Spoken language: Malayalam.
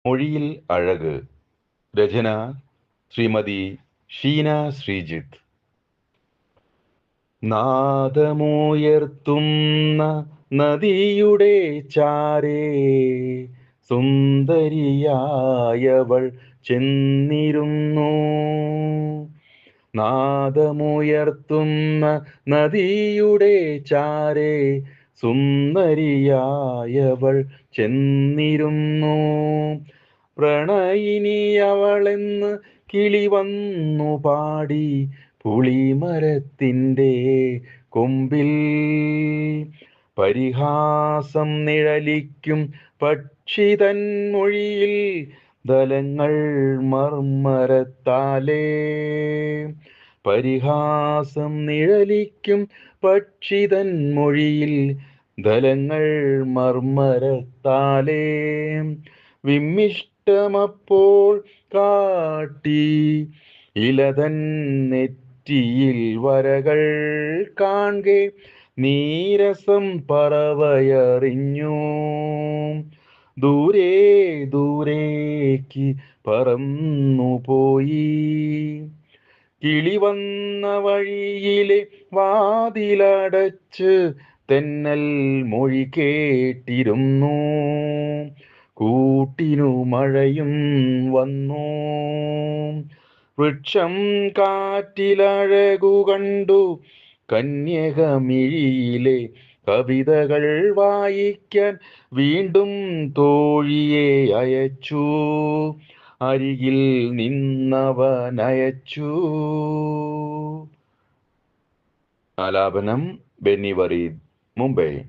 മൊഴിയിൽ അഴക്. രചന ശ്രീമതി ഷീന ശ്രീജിത്ത്. നാദമുയർത്തുന്ന നദിയുടെ ചാരേ സുന്ദരിയായവൾ ചെന്നിരുന്നു. നാദമുയർത്തുന്ന നദിയുടെ ചാരേ സുന്ദരിയായവൾ ചെന്നിരുന്നു. പ്രണയിനി അവളെന്ന് കിളി വന്നു പാടി പുളിമരത്തിൻ്റെ കൊമ്പിൽ. പരിഹാസം നിഴലിക്കും പക്ഷിതൻ മൊഴിയിൽ ദലങ്ങൾ മർമ്മരത്താലേ. പരിഹാസം നിഴലിക്കും പക്ഷിതൻ മൊഴിയിൽ ദലങ്ങൾ മർമ്മരത്താലേ. വിമ്മിഷ്ടമപ്പോൾ കാട്ടി ഇലതൻ നെറ്റിയിൽ വരകൾ കാൺകെ നീരസം പറവയറിഞ്ഞു. ദൂരെ ദൂരേക്ക് പറന്നുപോയി. കിളി വന്ന വഴിയിലെ വാതിലടച്ച് തെന്നൽ മൊഴി കേട്ടിരുന്നു. കൂട്ടിനു മഴയും വന്നു. വൃക്ഷം കാറ്റിലഴകു കണ്ടു. കന്യകമിഴിയിലെ കവിതകൾ വായിക്കാൻ വീണ്ടും തോഴിയെ അയച്ചു. അരികിൽ നിന്നവനയച്ചു. ആലാപനം ബെന്നി വറീദ്, മുംബൈ.